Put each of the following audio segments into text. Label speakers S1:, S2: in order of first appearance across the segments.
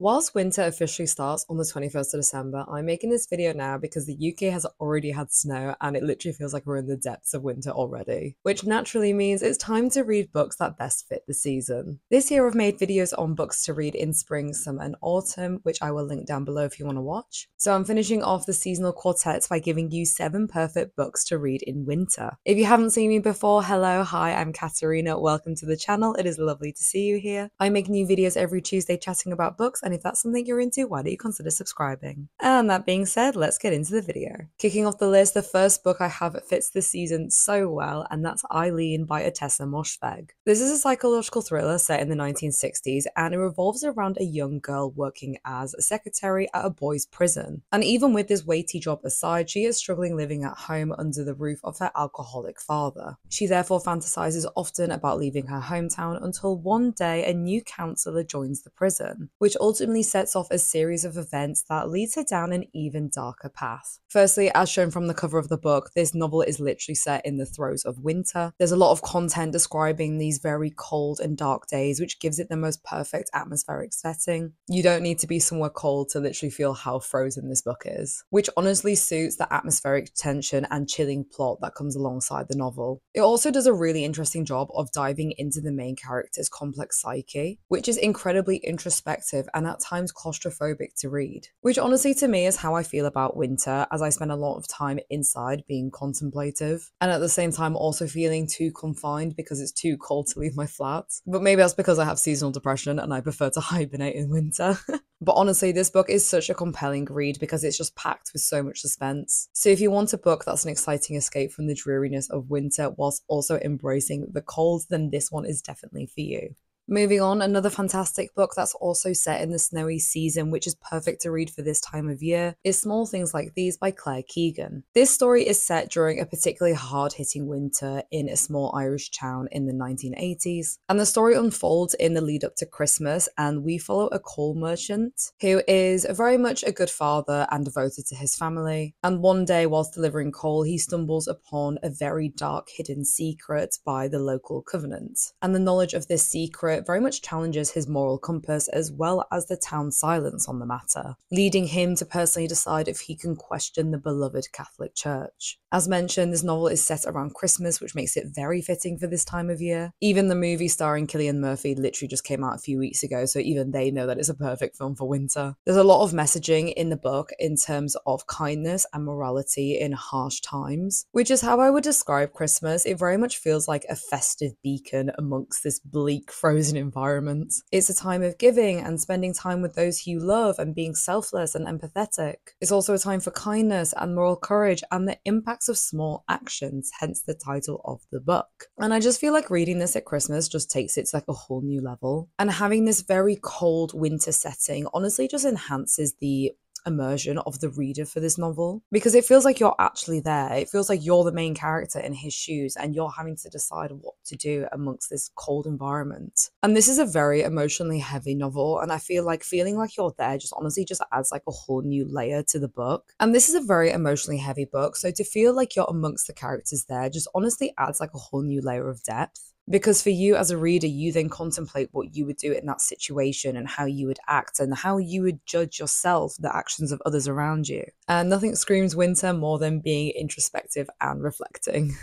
S1: Whilst winter officially starts on the 21st of December, I'm making this video now because the UK has already had snow and it literally feels like we're in the depths of winter already, which naturally means it's time to read books that best fit the season. This year I've made videos on books to read in spring, summer and autumn, which I will link down below if you want to watch. So I'm finishing off the seasonal quartet by giving you 7 perfect books to read in winter. If you haven't seen me before, hello, hi, I'm Katerina, welcome to the channel, it is lovely to see you here. I make new videos every Tuesday chatting about books, and if that's something you're into, why don't you consider subscribing? And that being said, let's get into the video. Kicking off the list, the first book I have fits this season so well, and that's Eileen by Ottessa moshfegh. This is a psychological thriller set in the 1960s, and it revolves around a young girl working as a secretary at a boys' prison. And even with this weighty job aside, she is struggling living at home under the roof of her alcoholic father. She therefore fantasizes often about leaving her hometown until one day a new counselor joins the prison, which ultimately sets off a series of events that leads her down an even darker path. Firstly, as shown from the cover of the book, this novel is literally set in the throes of winter. There's a lot of content describing these very cold and dark days, which gives it the most perfect atmospheric setting. You don't need to be somewhere cold to literally feel how frozen this book is, which honestly suits the atmospheric tension and chilling plot that comes alongside the novel. It also does a really interesting job of diving into the main character's complex psyche, which is incredibly introspective and at times claustrophobic to read, which honestly to me is how I feel about winter, as I spend a lot of time inside being contemplative and at the same time also feeling too confined because it's too cold to leave my flat. But maybe that's because I have seasonal depression and I prefer to hibernate in winter. But honestly, this book is such a compelling read because it's just packed with so much suspense. So if you want a book that's an exciting escape from the dreariness of winter whilst also embracing the cold, then this one is definitely for you. Moving on, another fantastic book that's also set in the snowy season, which is perfect to read for this time of year, is Small Things Like These by Keegan. This story is set during a particularly hard-hitting winter in a small Irish town in the 1980s, and the story unfolds in the lead up to Christmas, and we follow a coal merchant who is very much a good father and devoted to his family, and one day whilst delivering coal, he stumbles upon a very dark hidden secret by the local covenant, and the knowledge of this secret very much challenges his moral compass as well as the town's silence on the matter, leading him to personally decide if he can question the beloved Catholic Church. As mentioned, this novel is set around Christmas, which makes it very fitting for this time of year. Even the movie starring Cillian Murphy literally just came out a few weeks ago, so even they know that it's a perfect film for winter. There's a lot of messaging in the book in terms of kindness and morality in harsh times, which is how I would describe Christmas. It very much feels like a festive beacon amongst this bleak, frozen environment. It's a time of giving and spending time with those who you love and being selfless and empathetic. It's also a time for kindness and moral courage and the impacts of small actions, hence the title of the book. And I just feel like reading this at Christmas just takes it to like a whole new level. And having this very cold winter setting honestly just enhances the immersion of the reader for this novel, because it feels like you're actually there. It feels like you're the main character in his shoes and you're having to decide what to do amongst this cold environment. And this is a very emotionally heavy novel, and I feel like feeling like you're there just honestly just adds like a whole new layer to the book. And this is a very emotionally heavy book, so to feel like you're amongst the characters there just honestly adds like a whole new layer of depth. Because for you as a reader, you then contemplate what you would do in that situation and how you would act and how you would judge yourself, the actions of others around you. And nothing screams winter more than being introspective and reflecting.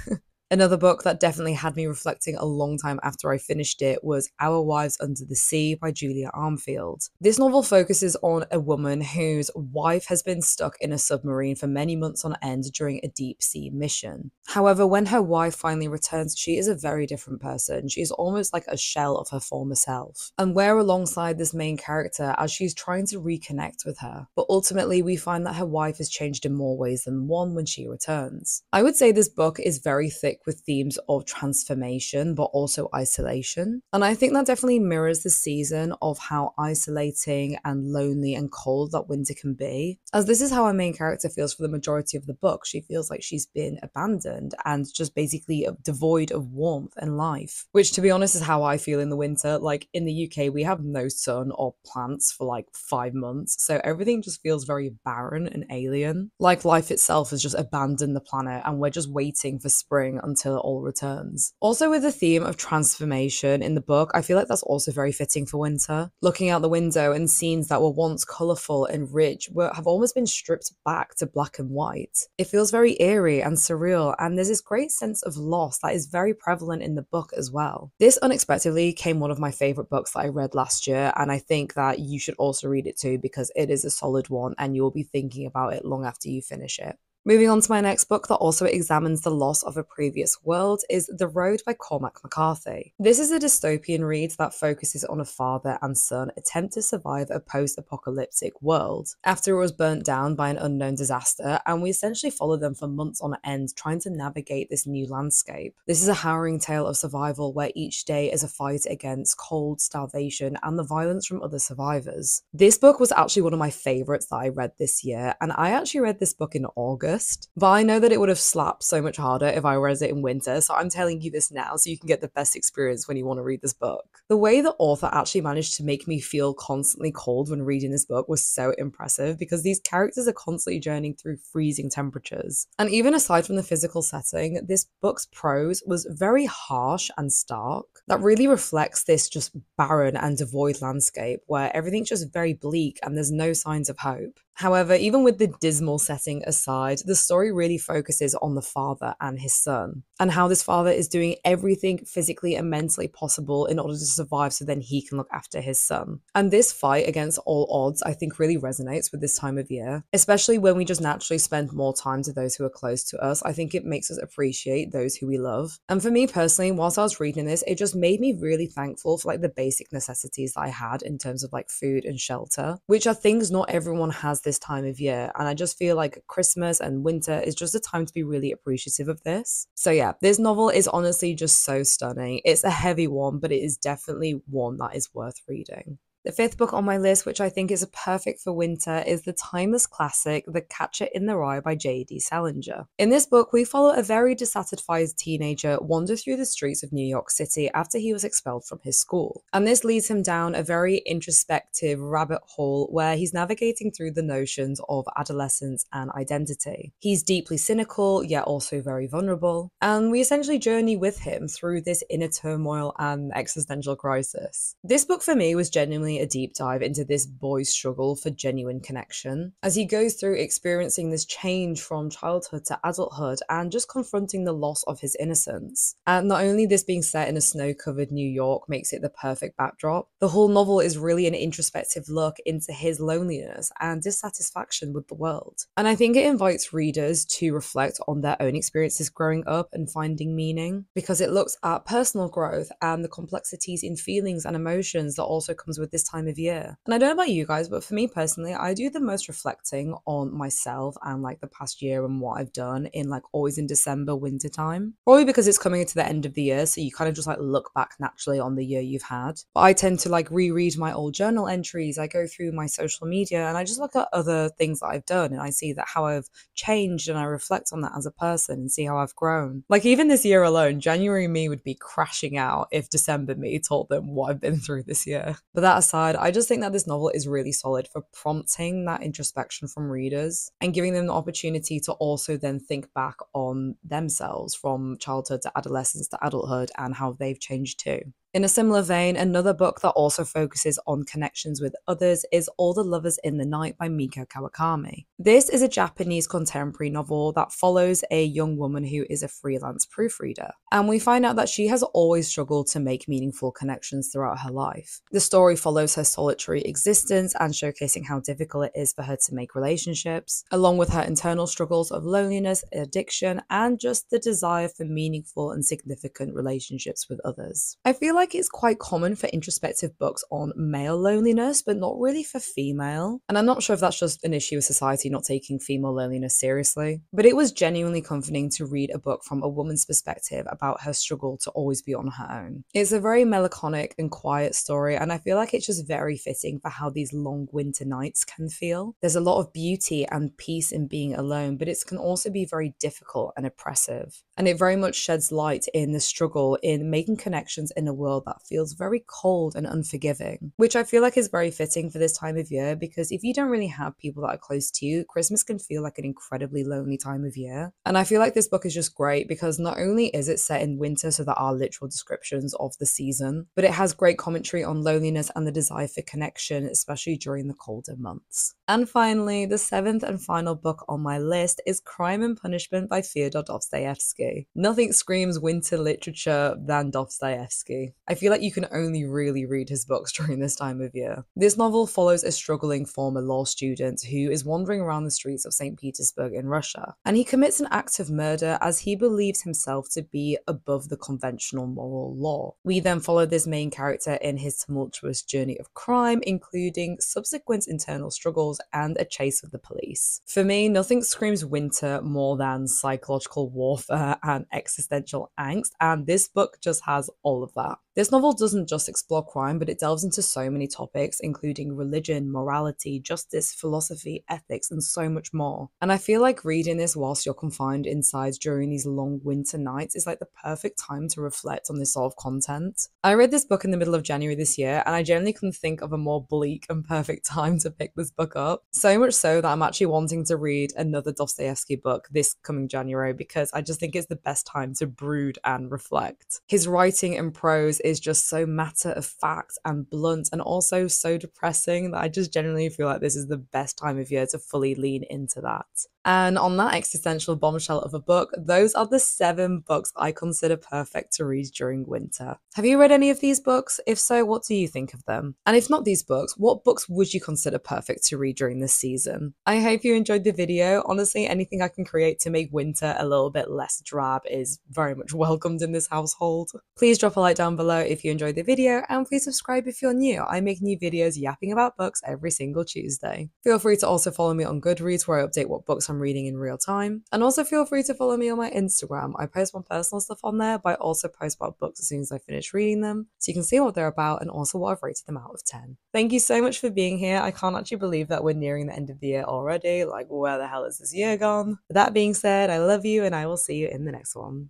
S1: Another book that definitely had me reflecting a long time after I finished it was Our Wives Under the Sea by Julia Armfield. This novel focuses on a woman whose wife has been stuck in a submarine for many months on end during a deep sea mission. However, when her wife finally returns, she is a very different person. She is almost like a shell of her former self. And we're alongside this main character as she's trying to reconnect with her. But ultimately, we find that her wife has changed in more ways than one when she returns. I would say this book is very thick with themes of transformation but also isolation, and I think that definitely mirrors the season of how isolating and lonely and cold that winter can be, as this is how our main character feels for the majority of the book. She feels like she's been abandoned and just basically devoid of warmth and life, which to be honest is how I feel in the winter. Like in the UK we have no sun or plants for like 5 months, so everything just feels very barren and alien, like life itself has just abandoned the planet and we're just waiting for spring until it all returns. Also, with the theme of transformation in the book, I feel like that's also very fitting for winter. Looking out the window and scenes that were once colourful and rich have almost been stripped back to black and white. It feels very eerie and surreal, and there's this great sense of loss that is very prevalent in the book as well. This unexpectedly came one of my favourite books that I read last year, and I think that you should also read it too because it is a solid one and you'll be thinking about it long after you finish it. Moving on to my next book that also examines the loss of a previous world is The Road by Cormac McCarthy. This is a dystopian read that focuses on a father and son attempt to survive a post-apocalyptic world after it was burnt down by an unknown disaster, and we essentially follow them for months on end trying to navigate this new landscape. This is a harrowing tale of survival where each day is a fight against cold, starvation, and the violence from other survivors. This book was actually one of my favourites that I read this year, and I actually read this book in August. But I know that it would have slapped so much harder if I read it in winter, so I'm telling you this now so you can get the best experience when you want to read this book. The way the author actually managed to make me feel constantly cold when reading this book was so impressive because these characters are constantly journeying through freezing temperatures. And even aside from the physical setting, this book's prose was very harsh and stark. That really reflects this just barren and devoid landscape where everything's just very bleak and there's no signs of hope. However, even with the dismal setting aside, the story really focuses on the father and his son, and how this father is doing everything physically and mentally possible in order to survive so then he can look after his son. And this fight against all odds, I think, really resonates with this time of year, especially when we just naturally spend more time to those who are close to us. I think it makes us appreciate those who we love. And for me personally, whilst I was reading this, it just made me really thankful for like the basic necessities that I had in terms of like food and shelter, which are things not everyone has this time of year. And I just feel like Christmas and winter is just a time to be really appreciative of this. So yeah, this novel is honestly just so stunning. It's a heavy one, but it is definitely one that is worth reading. The fifth book on my list, which I think is perfect for winter, is the timeless classic The Catcher in the Rye by J.D. Salinger. In this book, we follow a very dissatisfied teenager wander through the streets of New York City after he was expelled from his school. And this leads him down a very introspective rabbit hole where he's navigating through the notions of adolescence and identity. He's deeply cynical, yet also very vulnerable, and we essentially journey with him through this inner turmoil and existential crisis. This book for me was genuinely a deep dive into this boy's struggle for genuine connection as he goes through experiencing this change from childhood to adulthood and just confronting the loss of his innocence. And not only this being set in a snow-covered New York makes it the perfect backdrop, the whole novel is really an introspective look into his loneliness and dissatisfaction with the world. And I think it invites readers to reflect on their own experiences growing up and finding meaning, because it looks at personal growth and the complexities in feelings and emotions that also comes with this time of year. And I don't know about you guys, but for me personally, I do the most reflecting on myself and like the past year and what I've done in like always in December, winter time. Probably because it's coming to the end of the year, so you kind of just like look back naturally on the year you've had. But I tend to like reread my old journal entries, I go through my social media and I just look at other things that I've done and I see that how I've changed and I reflect on that as a person and see how I've grown. Like even this year alone, January me would be crashing out if December me told them what I've been through this year. But that aside, I just think that this novel is really solid for prompting that introspection from readers and giving them the opportunity to also then think back on themselves from childhood to adolescence to adulthood and how they've changed too. In a similar vein, another book that also focuses on connections with others is All the Lovers in the Night by Meiko Kawakami. This is a Japanese contemporary novel that follows a young woman who is a freelance proofreader. And we find out that she has always struggled to make meaningful connections throughout her life. The story follows her solitary existence and showcasing how difficult it is for her to make relationships, along with her internal struggles of loneliness, addiction, and just the desire for meaningful and significant relationships with others. I feel like it's quite common for introspective books on male loneliness, but not really for female. And I'm not sure if that's just an issue with society not taking female loneliness seriously, but it was genuinely comforting to read a book from a woman's perspective about her struggle to always be on her own. It's a very melancholic and quiet story, and I feel like it's just very fitting for how these long winter nights can feel. There's a lot of beauty and peace in being alone, but it can also be very difficult and oppressive. And it very much sheds light in the struggle in making connections in a world world that feels very cold and unforgiving, which I feel like is very fitting for this time of year, because if you don't really have people that are close to you, Christmas can feel like an incredibly lonely time of year. And I feel like this book is just great because not only is it set in winter, so there are literal descriptions of the season, but it has great commentary on loneliness and the desire for connection, especially during the colder months. And finally, the seventh and final book on my list is Crime and Punishment by Fyodor Dostoevsky. Nothing screams winter literature than Dostoevsky. I feel like you can only really read his books during this time of year. This novel follows a struggling former law student who is wandering around the streets of St. Petersburg in Russia, and he commits an act of murder as he believes himself to be above the conventional moral law. We then follow this main character in his tumultuous journey of crime, including subsequent internal struggles and a chase of the police. For me, nothing screams winter more than psychological warfare and existential angst, and this book just has all of that. This novel doesn't just explore crime, but it delves into so many topics, including religion, morality, justice, philosophy, ethics, and so much more. And I feel like reading this whilst you're confined inside during these long winter nights is like the perfect time to reflect on this sort of content. I read this book in the middle of January this year, and I generally couldn't think of a more bleak and perfect time to pick this book up. So much so that I'm actually wanting to read another Dostoevsky book this coming January, because I just think it's the best time to brood and reflect. His writing and prose is just so matter of fact and blunt, and also so depressing, that I just generally feel like this is the best time of year to fully lean into that. And on that existential bombshell of a book, those are the 7 books I consider perfect to read during winter. Have you read any of these books? If so, what do you think of them? And if not these books, what books would you consider perfect to read during this season? I hope you enjoyed the video. Honestly, anything I can create to make winter a little bit less drab is very much welcomed in this household. Please drop a like down below if you enjoyed the video, and please subscribe if you're new. I make new videos yapping about books every single Tuesday. Feel free to also follow me on Goodreads, where I update what books I'm reading in real time. And also feel free to follow me on my Instagram. I post my personal stuff on there, but I also post about books as soon as I finish reading them, so you can see what they're about and also what I've rated them out of 10. Thank you so much for being here. I can't actually believe that we're nearing the end of the year already. Like, where the hell is this year gone? With that being said, I love you, and I will see you in the next one.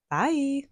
S1: Bye!